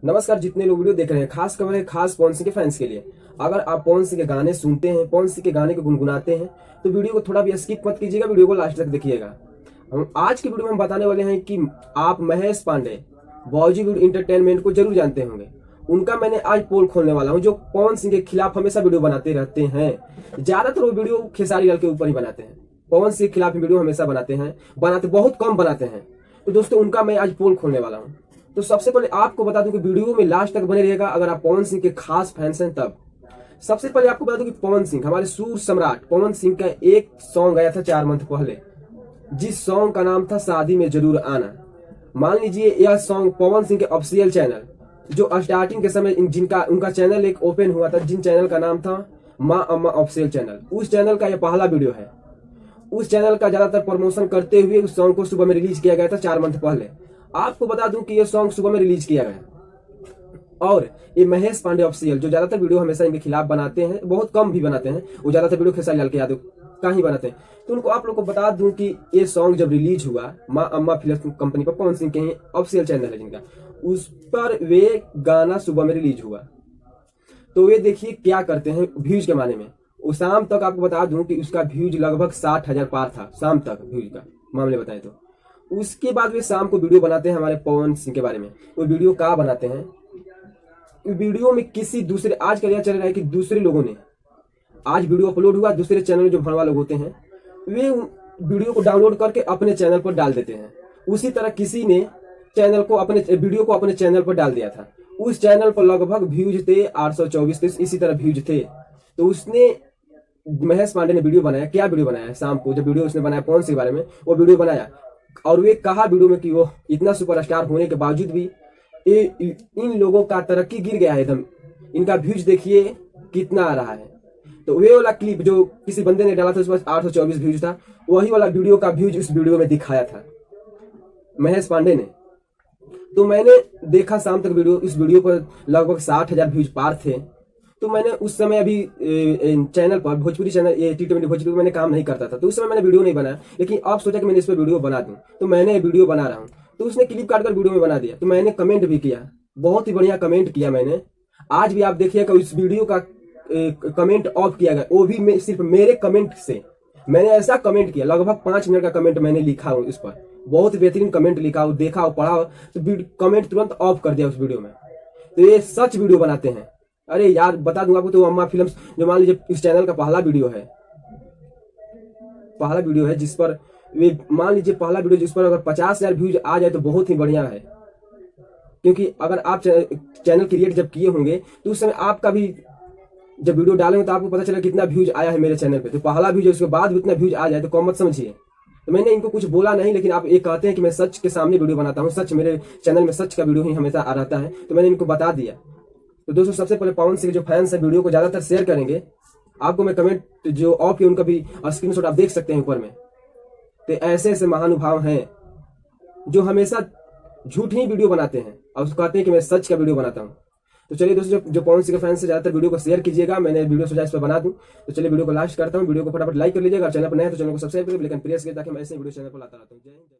नमस्कार। जितने लोग वीडियो देख रहे हैं, खास खबर है खास पवन सिंह के फैंस के लिए। अगर आप पवन सिंह के गाने सुनते हैं, पवन सिंह के गाने को गुनगुनाते हैं, तो वीडियो को थोड़ा भी स्किप मत कीजिएगा, वीडियो को लास्ट तक देखिएगा। हम आज की वीडियो में हम बताने वाले हैं कि आप महेश पांडे बॉलीवुड इंटरटेनमेंट को जरूर जानते होंगे। उनका मैंने आज पोल खोलने वाला हूं, जो पवन सिंह के खिलाफ हमेशा वीडियो बनाते रहते हैं। ज्यादातर वो वीडियो खेसारी लाल के ऊपर ही बनाते हैं, पवन सिंह के खिलाफ वीडियो हमेशा बनाते बहुत कम बनाते हैं। तो दोस्तों, उनका मैं आज पोल खोलने वाला हूँ। तो सबसे पहले आपको बता दूं कि वीडियो में लास्ट तक बने रहेगा अगर आप पवन सिंह के खास फैंस हैं तब। सबसे पहले आपको बता दूं कि पवन सिंह, हमारे सूर सम्राट पवन सिंह का एक सॉन्ग आया था 4 मंथ पहले, जिस सॉन्ग का नाम था शादी में जरूर आना। मान लीजिए यह सॉन्ग पवन सिंह के ऑफिशियल चैनल, जो स्टार्टिंग के समय जिनका उनका चैनल एक ओपन हुआ था, जिन चैनल का नाम था माँ अम्मा ऑफिशियल चैनल, उस चैनल का यह पहला वीडियो है। उस चैनल का ज्यादातर प्रमोशन करते हुए उस सॉन्ग को सुबह में रिलीज किया गया था 4 मंथ पहले। आपको बता दूं कि यह सॉन्ग सुबह में रिलीज किया गया। और ये महेश पांडे ऑफिशियल, जो ज्यादातर वीडियो हमेशा इनके खिलाफ बनाते हैं, बहुत कम भी बनाते हैं, वो ज्यादातर वीडियो खेसारी लाल के यादव का ही बनाते हैं। तो उनको आप लोग को बता दूं कि ये सॉन्ग जब रिलीज हुआ माँ अम्मा फिल्म कंपनी पर, पवन सिंह के ही ऑफिशियल चैनल है जिनका, उस पर वे गाना सुबह में रिलीज हुआ। तो वे देखिए क्या करते हैं व्यूज के माने में। उस शाम तक आपको बता दूं कि उसका व्यूज लगभग 60,000 पार था, शाम तक व्यूज का मामले बताएं तो। उसके बाद वे शाम को वीडियो बनाते हैं हमारे पवन सिंह के बारे में। वो वीडियो क्या बनाते हैं, वीडियो में किसी दूसरे, आज का यह चल रहा है कि दूसरे लोगों ने, आज वीडियो अपलोड हुआ, दूसरे चैनल में जो भरवा लोग होते हैं वे वीडियो को डाउनलोड करके अपने चैनल पर डाल देते हैं। उसी तरह किसी ने चैनल को अपने वीडियो को अपने चैनल पर डाल दिया था। उस चैनल पर लगभग व्यूज थे 824 थे, इसी तरह व्यूज थे। तो उसने, महेश पांडे ने वीडियो बनाया। क्या वीडियो बनाया? शाम को जब वीडियो उसने बनाया पवन सिंह के बारे में, वो वीडियो बनाया और वे कहा वीडियो में कि वो इतना सुपरस्टार होने के बावजूद भी इन लोगों का तरक्की गिर गया है एकदम, इनका व्यूज देखिए कितना आ रहा है। तो वे वाला क्लिप जो किसी बंदे ने डाला था, उस पर 824 व्यूज था, वही वाला वीडियो का व्यूज उस वीडियो में दिखाया था महेश पांडे ने। तो मैंने देखा शाम तक वीडियो, इस वीडियो पर लगभग 60,000 व्यूज पार थे। तो मैंने उस समय अभी चैनल पर भोजपुरी चैनल, ये T20 भोजपुरी मैंने काम नहीं करता था, तो उस समय मैंने वीडियो नहीं बनाया। लेकिन अब सोचा कि मैंने इस पर वीडियो बना दूं, तो मैंने वीडियो बना रहा हूं। तो उसने क्लिप काट कर वीडियो में बना दिया। तो मैंने कमेंट भी किया, बहुत ही बढ़िया कमेंट किया मैंने। आज भी आप देखिएगा इस वीडियो का कमेंट ऑफ किया गया, वो भी सिर्फ मेरे कमेंट से। मैंने ऐसा कमेंट किया, लगभग 5 मिनट का कमेंट मैंने लिखा हूँ इस पर, बहुत बेहतरीन कमेंट लिखा हो, देखा हो, पढ़ा हो, तो कमेंट तुरंत ऑफ कर दिया उस वीडियो में। तो ये सच वीडियो बनाते हैं। अरे यार, बता दूंगा आपको, तो अम्मा फिल्म्स, जो मान लीजिए इस चैनल का पहला वीडियो है जिस पर वे, मान लीजिए पहला वीडियो जिस पर अगर 50,000 व्यूज आ जाए तो बहुत ही बढ़िया है। क्योंकि अगर आप चैनल क्रिएट जब किए होंगे तो उस समय आपका भी जब वीडियो डालेंगे तो आपको पता चलेगा कितना व्यूज आया है मेरे चैनल पे। तो पहला व्यूज, उसके बाद भी इतना व्यूज आ जाए तो कम मत समझिए। तो मैंने इनको कुछ बोला नहीं, लेकिन आप ये कहते हैं कि मैं सच के सामने वीडियो बनाता हूँ, सच मेरे चैनल में सच का वीडियो ही हमेशा आ रहता है, तो मैंने इनको बता दिया। तो दोस्तों, सबसे पहले पवन सिंह के जो फैंस है वीडियो को ज्यादातर शेयर करेंगे। आपको मैं कमेंट जो ऑफ है उनका भी स्क्रीनशॉट आप देख सकते हैं ऊपर में। तो ऐसे ऐसे महानुभाव हैं जो हमेशा झूठ ही वीडियो बनाते हैं और कहते हैं कि मैं सच का वीडियो बनाता हूं। तो चलिए दोस्तों, जो पवन सिंह के फैंस से ज्यादातर वीडियो को शेयर कीजिएगा। मैंने वीडियो सोचा इस पर बना दूं। तो चलिए वीडियो को लास्ट करता हूं। वीडियो को फटाफट लाइक कर लीजिएगा, चैनल पर नए तो चैनल को सब्सक्राइब करिए, लेकिन प्रेस करिए ताकि मैं ऐसे वीडियो चैनल पर लाता रहता हूं। जय हिंद।